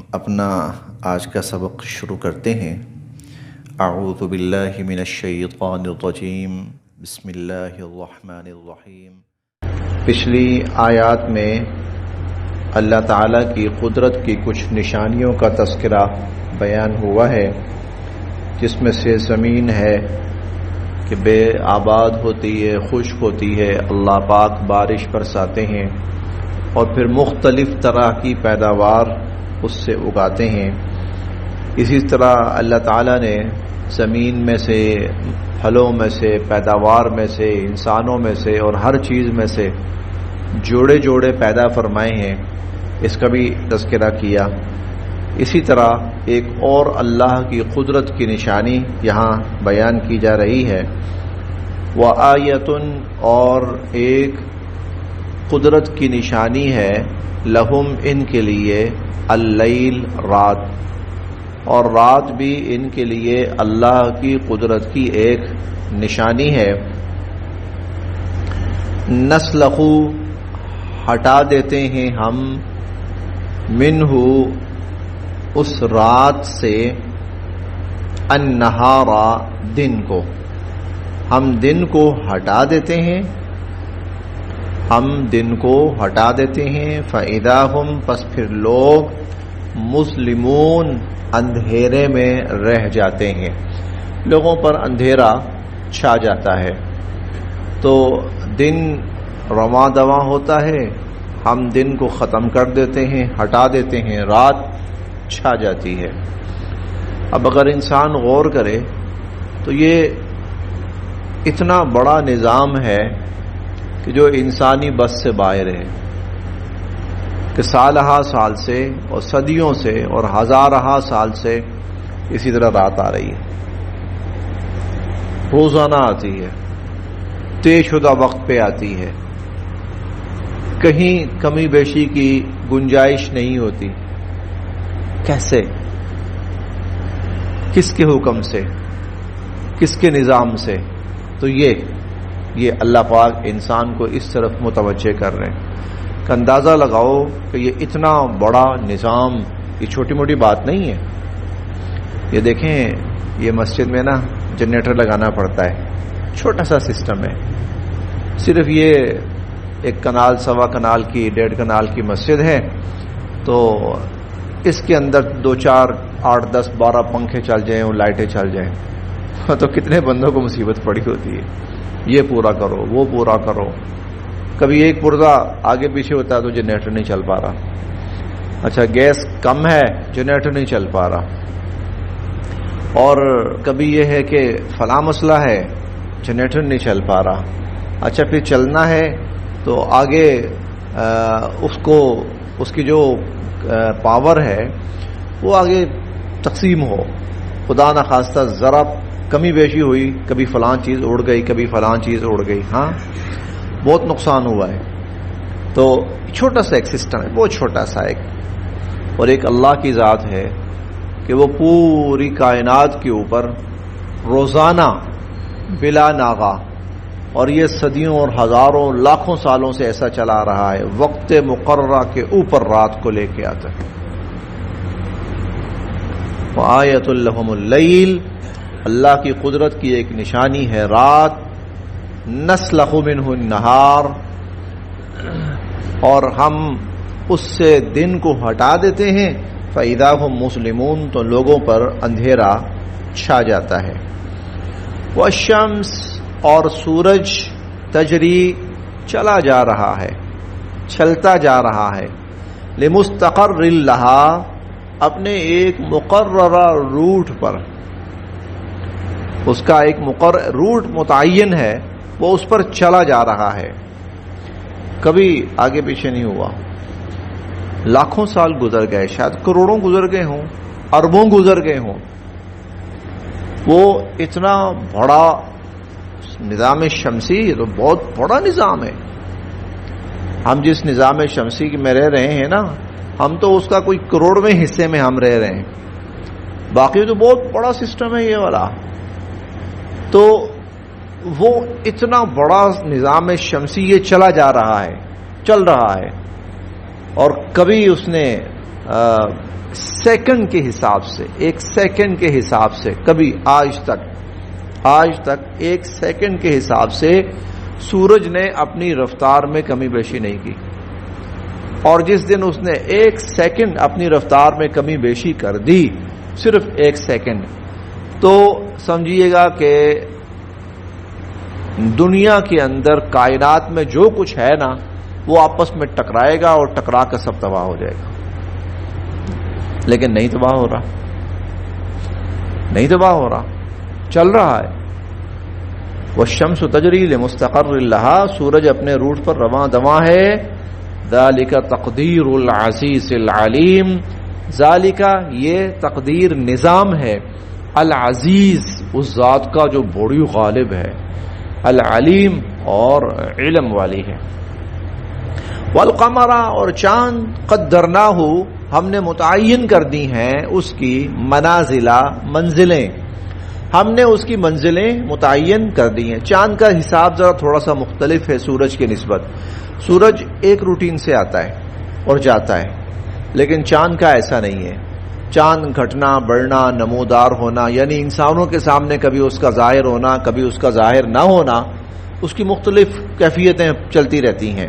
اپنا آج کا سبق شروع کرتے ہیں۔ اعوذ باللہ من الشیطان الرجیم، بسم اللہ الرحمن الرحیم۔ پچھلی آیات میں اللہ تعالیٰ کی قدرت کی کچھ نشانیوں کا تذکرہ بیان ہوا ہے، جس میں سے زمین ہے کہ بے آباد ہوتی ہے، خشک ہوتی ہے، اللہ پاک بارش برساتے ہیں اور پھر مختلف طرح کی پیداوار اس سے اگاتے ہیں۔ اسی طرح اللہ تعالیٰ نے زمین میں سے، پھلوں میں سے، پیداوار میں سے، انسانوں میں سے اور ہر چیز میں سے جوڑے جوڑے پیدا فرمائے ہیں، اس کا بھی تذکرہ کیا۔ اسی طرح ایک اور اللہ کی قدرت کی نشانی یہاں بیان کی جا رہی ہے، وَآیَةٌ، اور ایک قدرت کی نشانی ہے، لہم، ان کے لیے، اللیل، رات، اور رات بھی ان کے لیے اللہ کی قدرت کی ایک نشانی ہے۔ نسلخ، ہٹا دیتے ہیں ہم، منہ، اس رات سے، النہار، دن کو، ہم دن کو ہٹا دیتے ہیں، ہم دن کو ہٹا دیتے ہیں، فَإِذَا هُمْ، پس پھر لوگ، مظلمون، اندھیرے میں رہ جاتے ہیں، لوگوں پر اندھیرا چھا جاتا ہے۔ تو دن رواں دواں ہوتا ہے، ہم دن کو ختم کر دیتے ہیں، ہٹا دیتے ہیں، رات چھا جاتی ہے۔ اب اگر انسان غور کرے تو یہ اتنا بڑا نظام ہے کہ جو انسانی بس سے باہر ہے، کہ سالہا سال سے اور صدیوں سے اور ہزارہا سال سے اسی طرح رات آ رہی ہے، روزانہ آتی ہے، طے شدہ وقت پہ آتی ہے، کہیں کمی بیشی کی گنجائش نہیں ہوتی۔ کیسے؟ کس کے حکم سے؟ کس کے نظام سے؟ تو یہ اللہ پاک انسان کو اس طرف متوجہ کر رہے ہیں کہ اندازہ لگاؤ کہ یہ اتنا بڑا نظام یہ چھوٹی موٹی بات نہیں ہے۔ یہ دیکھیں، یہ مسجد میں نا جنریٹر لگانا پڑتا ہے، چھوٹا سا سسٹم ہے، صرف یہ 1 کنال، 1.25 کنال کی، 1.5 کنال کی مسجد ہے، تو اس کے اندر 2 4 8 10 12 پنکھے چل جائیں اور لائٹیں چل جائیں تو کتنے بندوں کو مصیبت پڑی ہوتی ہے، یہ پورا کرو، وہ پورا کرو۔ کبھی ایک پرزہ آگے پیچھے ہوتا ہے تو جنریٹر نہیں چل پا رہا، اچھا گیس کم ہے، جنریٹر نہیں چل پا رہا، اور کبھی یہ ہے کہ فلاں مسئلہ ہے، جنریٹر نہیں چل پا رہا، اچھا پھر چلنا ہے تو آگے اس کی جو پاور ہے وہ آگے تقسیم ہو، خدا نخواستہ ذرا کمی بیشی ہوئی، کبھی فلاں چیز اڑ گئی، کبھی فلاں چیز اڑ گئی، ہاں بہت نقصان ہوا ہے۔ تو چھوٹا سا ایک سسٹم ہے، بہت چھوٹا سا ایک، اور ایک اللہ کی ذات ہے کہ وہ پوری کائنات کے اوپر روزانہ بلا ناغہ، اور یہ صدیوں اور ہزاروں لاکھوں سالوں سے ایسا چلا رہا ہے، وقت مقررہ کے اوپر رات کو لے کے آتا ہے۔ وآیۃ لہم اللیل، اللہ کی قدرت کی ایک نشانی ہے رات، نسلخ منہ النہار، اور ہم اس سے دن کو ہٹا دیتے ہیں، فَإِذَا هُمْ مُظْلِمُونَ، تو لوگوں پر اندھیرا چھا جاتا ہے۔ وَالشَّمْسِ، اور سورج، تجری، چلا جا رہا ہے، چلتا جا رہا ہے، لِمُسْتَقَرٍّ لَهَا، اپنے ایک مقررہ روٹ پر، اس کا ایک مقرر روٹ متعین ہے، وہ اس پر چلا جا رہا ہے، کبھی آگے پیچھے نہیں ہوا۔ لاکھوں سال گزر گئے، شاید کروڑوں گزر گئے ہوں، اربوں گزر گئے ہوں، وہ اتنا بڑا نظام شمسی، یہ تو بہت بڑا نظام ہے۔ ہم جس نظام شمسی میں رہ رہے ہیں نا، ہم تو اس کا کوئی کروڑویں حصے میں ہم رہ رہے ہیں، باقی تو بہت بڑا سسٹم ہے یہ والا۔ تو وہ اتنا بڑا نظام شمسی یہ چلا جا رہا ہے، چل رہا ہے، اور کبھی اس نے سیکنڈ کے حساب سے، ایک سیکنڈ کے حساب سے، کبھی آج تک ایک سیکنڈ کے حساب سے سورج نے اپنی رفتار میں کمی بیشی نہیں کی، اور جس دن اس نے ایک سیکنڈ اپنی رفتار میں کمی بیشی کر دی، صرف ایک سیکنڈ، تو سمجھیے گا کہ دنیا کے اندر کائنات میں جو کچھ ہے نا وہ آپس میں ٹکرائے گا اور ٹکرا کر سب تباہ ہو جائے گا، لیکن نہیں تباہ ہو رہا، نہیں تباہ ہو رہا، چل رہا ہے۔ والشمس تجری لمستقر لہا، سورج اپنے روٹ پر رواں دواں ہے۔ ذالک تقدیر العزیز العلیم، ذالک یہ تقدیر نظام ہے، العزیز اس ذات کا جو بڑی غالب ہے، العلیم اور علم والی ہے۔ والقمر اور چاند قدرناہ ہم نے متعین کر دی ہیں اس کی منازلہ منزلیں، ہم نے اس کی منزلیں متعین کر دی ہیں۔ چاند کا حساب ذرا تھوڑا سا مختلف ہے سورج کے نسبت، سورج ایک روٹین سے آتا ہے اور جاتا ہے، لیکن چاند کا ایسا نہیں ہے۔ چاند گھٹنا بڑھنا نمودار ہونا، یعنی انسانوں کے سامنے کبھی اس کا ظاہر ہونا کبھی اس کا ظاہر نہ ہونا، اس کی مختلف کیفیتیں چلتی رہتی ہیں۔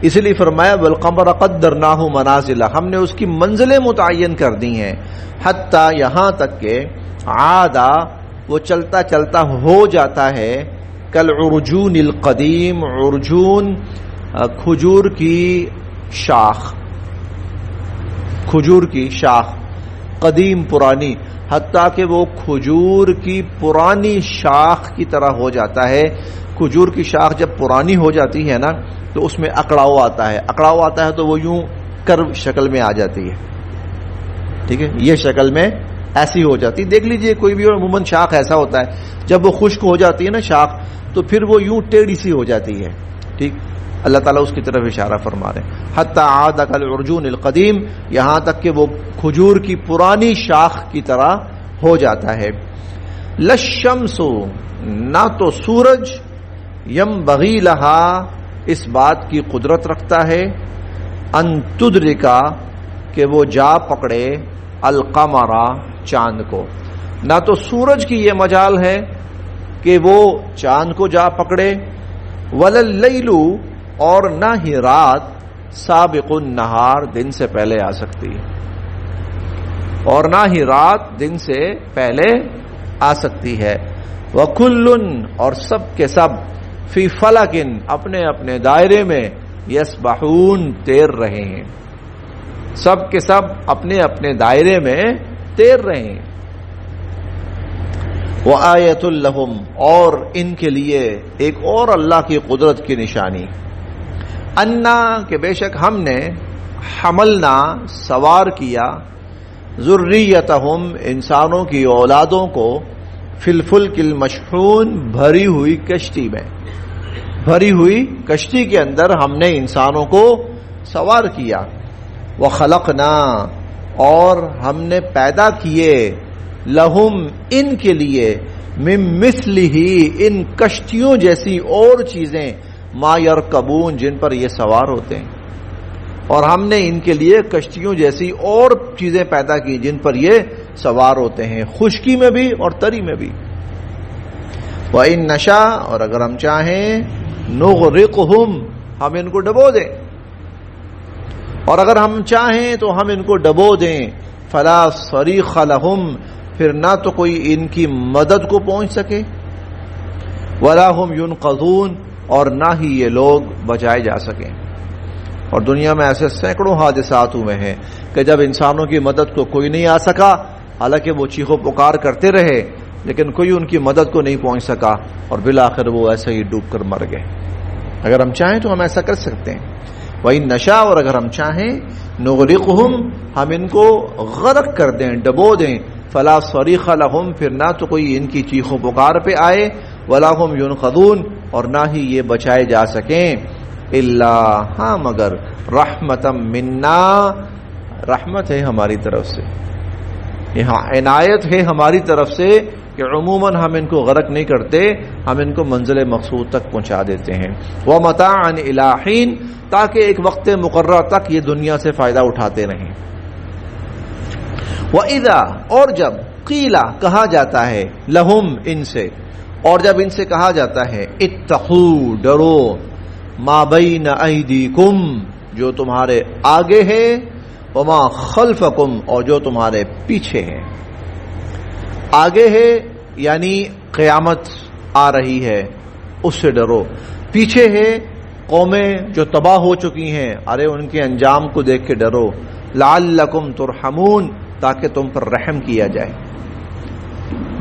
اس لیے فرمایا والقمر قدرناہ منازل، ہم نے اس کی منزلیں متعین کر دی ہیں، حتی یہاں تک کہ عادا وہ چلتا چلتا ہو جاتا ہے کالعرجون القدیم، عرجون کھجور کی شاخ، کھجور کی شاخ قدیم پرانی، حتیٰ کہ وہ کھجور کی پرانی شاخ کی طرح ہو جاتا ہے۔ کھجور کی شاخ جب پرانی ہو جاتی ہے نا تو اس میں اکڑاؤ آتا ہے، اکڑاؤ آتا ہے تو وہ یوں کرو شکل میں آ جاتی ہے، ٹھیک ہے، یہ شکل میں ایسی ہو جاتی۔ دیکھ لیجئے کوئی بھی عموماً شاخ ایسا ہوتا ہے جب وہ خشک ہو جاتی ہے نا شاخ تو پھر وہ یوں ٹیڑھی سی ہو جاتی ہے، ٹھیک، اللہ تعالیٰ اس کی طرف اشارہ فرما رہے ہیں، حتی عاد کالعرجون القدیم، یہاں تک کہ وہ کھجور کی پرانی شاخ کی طرح ہو جاتا ہے۔ للشمس نہ تو سورج، ینبغی لہا اس بات کی قدرت رکھتا ہے، ان تدرکا کہ وہ جا پکڑے القمر چاند کو، نہ تو سورج کی یہ مجال ہے کہ وہ چاند کو جا پکڑے، ولللیل اور نہ ہی رات سابق النہار دن سے پہلے آ سکتی ہے، اور نہ ہی رات دن سے پہلے آ سکتی ہے۔ وکل اور سب کے سب فی فلکن اپنے اپنے دائرے میں یسبحون تیر رہے ہیں، سب کے سب اپنے اپنے دائرے میں تیر رہے ہیں۔ وآیۃ لہم اور ان کے لیے ایک اور اللہ کی قدرت کی نشانی، انا کہ بے شک ہم نے حملنا سوار کیا ذریتہم انسانوں کی اولادوں کو فی الفلک المشحون بھری ہوئی کشتی میں، بھری ہوئی کشتی کے اندر ہم نے انسانوں کو سوار کیا۔ وخلقنا اور ہم نے پیدا کیے لہم ان کے لیے من مثلہ ان کشتیوں جیسی اور چیزیں ما یرکبون جن پر یہ سوار ہوتے ہیں، اور ہم نے ان کے لیے کشتیوں جیسی اور چیزیں پیدا کی جن پر یہ سوار ہوتے ہیں، خشکی میں بھی اور تری میں بھی۔ وَإِن نَشَاء اور اگر ہم چاہیں نغرقہم ہم ان کو ڈبو دیں، اور اگر ہم چاہیں تو ہم ان کو ڈبو دیں، فلا صریخ لہم پھر نہ تو کوئی ان کی مدد کو پہنچ سکے، ولا ہم ینقذون اور نہ ہی یہ لوگ بچائے جا سکیں۔ اور دنیا میں ایسے سینکڑوں حادثات ہوئے ہیں کہ جب انسانوں کی مدد کو کوئی نہیں آ سکا، حالانکہ وہ چیخو پکار کرتے رہے لیکن کوئی ان کی مدد کو نہیں پہنچ سکا اور بالآخر وہ ایسے ہی ڈوب کر مر گئے۔ اگر ہم چاہیں تو ہم ایسا کر سکتے ہیں۔ وَإِن نَشَاء اور اگر ہم چاہیں نغرقہم ہم ان کو غرق کر دیں، ڈبو دیں، فلا صریخ لہم پھر نہ تو کوئی ان کی چیخوں پکار پہ آئے، ولا ہم ینقذون اور نہ ہی یہ بچائے جا سکیں، الا ہاں مگر رحمتا منا رحمت ہے ہماری طرف سے، یہاں عنایت ہے ہماری طرف سے کہ عموماً ہم ان کو غرق نہیں کرتے، ہم ان کو منزل مقصود تک پہنچا دیتے ہیں۔ وَمَتَاعًا إِلَىٰ حِينٍ تاکہ ایک وقت مقررہ تک یہ دنیا سے فائدہ اٹھاتے رہیں، وَإِذَا اور جب قیلا کہا جاتا ہے لہم ان سے، اور جب ان سے کہا جاتا ہے اتقوا ڈرو، ما بین ایدیکم جو تمہارے آگے ہے، وما خلفکم اور جو تمہارے پیچھے ہے۔ آگے ہے یعنی قیامت آ رہی ہے، اس سے ڈرو۔ پیچھے ہے قومیں جو تباہ ہو چکی ہیں، ارے ان کے انجام کو دیکھ کے ڈرو۔ لعلکم ترحمون تاکہ تم پر رحم کیا جائے۔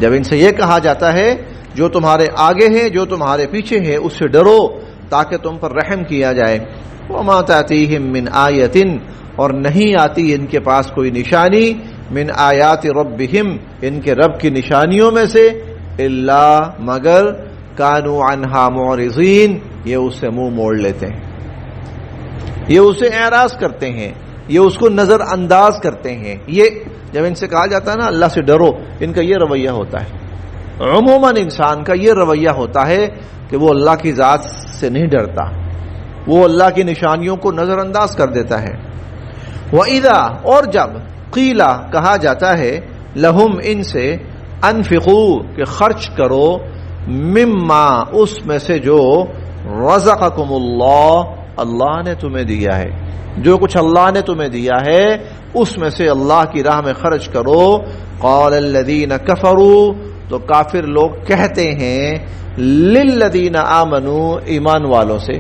جب ان سے یہ کہا جاتا ہے جو تمہارے آگے ہے جو تمہارے پیچھے ہے اس سے ڈرو تاکہ تم پر رحم کیا جائے۔ وما تأتیہم من آیۃ اور نہیں آتی ان کے پاس کوئی نشانی، من آیات ربہم ان کے رب کی نشانیوں میں سے، الا مگر کانوا عنہا معرضین یہ اس سے منہ موڑ لیتے ہیں، یہ اسے اعراض کرتے ہیں، یہ اس کو نظر انداز کرتے ہیں۔ یہ جب ان سے کہا جاتا ہے نا اللہ سے ڈرو، ان کا یہ رویہ ہوتا ہے۔ عموماً انسان کا یہ رویہ ہوتا ہے کہ وہ اللہ کی ذات سے نہیں ڈرتا، وہ اللہ کی نشانیوں کو نظر انداز کر دیتا ہے۔ وَإِذَا اور جب قیلا کہا جاتا ہے لہم ان سے انفقوا کہ خرچ کرو، مما اس میں سے جو رزقکم اللہ اللہ نے تمہیں دیا ہے، جو کچھ اللہ نے تمہیں دیا ہے اس میں سے اللہ کی راہ میں خرچ کرو۔ قال الذین کفروا تو کافر لوگ کہتے ہیں للذین آمنوا ایمان والوں سے،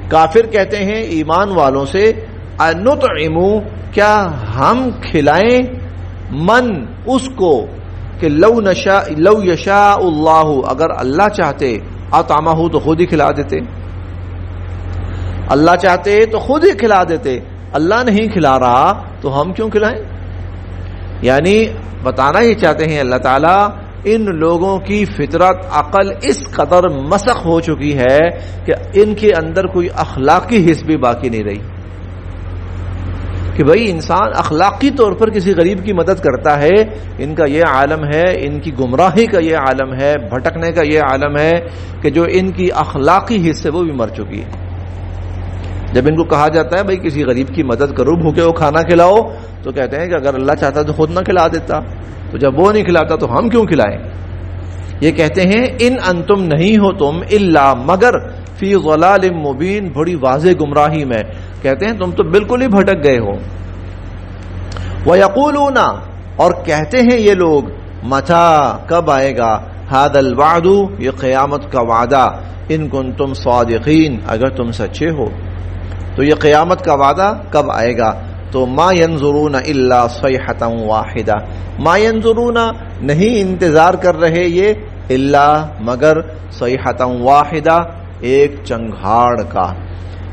کافر کہتے ہیں ایمان والوں سے انطعم کیا ہم کھلائیں، من اس کو کہ لو یشاء اللہ اگر اللہ چاہتے اطعمہ تو خود ہی کھلا دیتے، اللہ چاہتے تو خود ہی کھلا دیتے، اللہ نہیں کھلا رہا تو ہم کیوں کھلائیں؟ یعنی بتانا ہی چاہتے ہیں اللہ تعالیٰ ان لوگوں کی فطرت عقل اس قدر مسخ ہو چکی ہے کہ ان کے اندر کوئی اخلاقی حس بھی باقی نہیں رہی کہ بھئی انسان اخلاقی طور پر کسی غریب کی مدد کرتا ہے۔ ان کا یہ عالم ہے، ان کی گمراہی کا یہ عالم ہے، بھٹکنے کا یہ عالم ہے کہ جو ان کی اخلاقی حس ہے وہ بھی مر چکی ہے۔ جب ان کو کہا جاتا ہے بھئی کسی غریب کی مدد کرو، بھوکے کو کھانا کھلاؤ، تو کہتے ہیں کہ اگر اللہ چاہتا تو خود نہ کھلا دیتا، تو جب وہ نہیں کھلاتا تو ہم کیوں کھلائیں؟ یہ کہتے ہیں ان انتم نہیں ہو تم الا مگر فی ضلال مبین بڑی واضح گمراہی میں، کہتے ہیں تم تو بالکل ہی بھٹک گئے ہو۔ وَيَقُولُونَ اور کہتے ہیں یہ لوگ مَتَى کب آئے گا، هَذَا الْوَعْدُ یہ قیامت کا وعدہ، ان کنتم صادقین اگر تم سچے ہو تو یہ قیامت کا وعدہ کب آئے گا؟ تو ما ينظرون الا صیحة واحدہ، ما ينظرون نہیں انتظار کر رہے یہ الا مگر صیحة واحدہ ایک چنگھاڑ کا،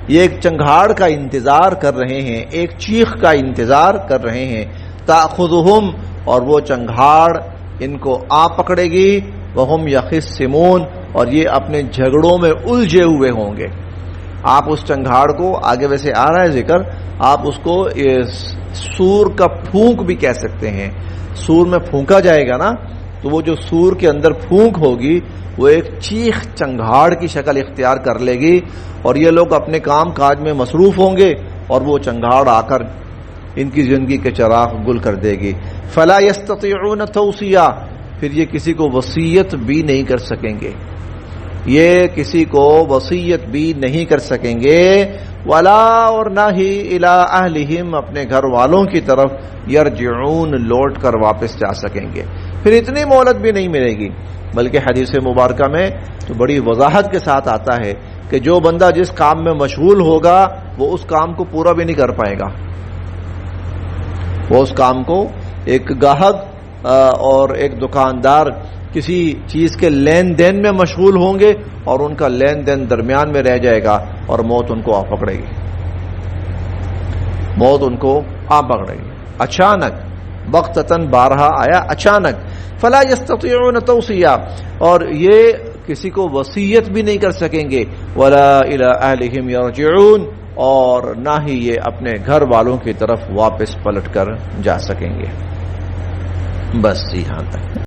یہ ایک چنگھاڑ کا انتظار کر رہے ہیں، ایک چیخ کا انتظار کر رہے ہیں۔ تأخذہم اور وہ چنگھاڑ ان کو آ پکڑے گی، وہم یخصمون اور یہ اپنے جھگڑوں میں الجھے ہوئے ہوں گے۔ آپ اس چنگھاڑ کو آگے ویسے آ رہا ہے ذکر، آپ اس کو سور کا پھونک بھی کہہ سکتے ہیں۔ سور میں پھونکا جائے گا نا تو وہ جو سور کے اندر پھونک ہوگی وہ ایک چیخ چنگھاڑ کی شکل اختیار کر لے گی، اور یہ لوگ اپنے کام کاج میں مصروف ہوں گے اور وہ چنگھاڑ آ کر ان کی زندگی کے چراغ گل کر دے گی۔ فلا یستطیعون توصیہ پھر یہ کسی کو وصیت بھی نہیں کر سکیں گے، یہ کسی کو وصیت بھی نہیں کر سکیں گے، ولا اور نہ ہی الی اہلہم اپنے گھر والوں کی طرف یرجعون لوٹ کر واپس جا سکیں گے، پھر اتنی مہلت بھی نہیں ملے گی۔ بلکہ حدیث مبارکہ میں تو بڑی وضاحت کے ساتھ آتا ہے کہ جو بندہ جس کام میں مشغول ہوگا وہ اس کام کو پورا بھی نہیں کر پائے گا، وہ اس کام کو ایک گاہک اور ایک دکاندار کسی چیز کے لین دین میں مشغول ہوں گے اور ان کا لین دین درمیان میں رہ جائے گا اور موت ان کو آ پکڑے گی، موت ان کو آ پکڑے گی اچانک، بغتتاً بارہا آیا اچانک۔ فلا یستطیعون توصیہ اور یہ کسی کو وصیت بھی نہیں کر سکیں گے، ولا الی اہلہم یرجعون اور نہ ہی یہ اپنے گھر والوں کی طرف واپس پلٹ کر جا سکیں گے۔ بس یہاں تک۔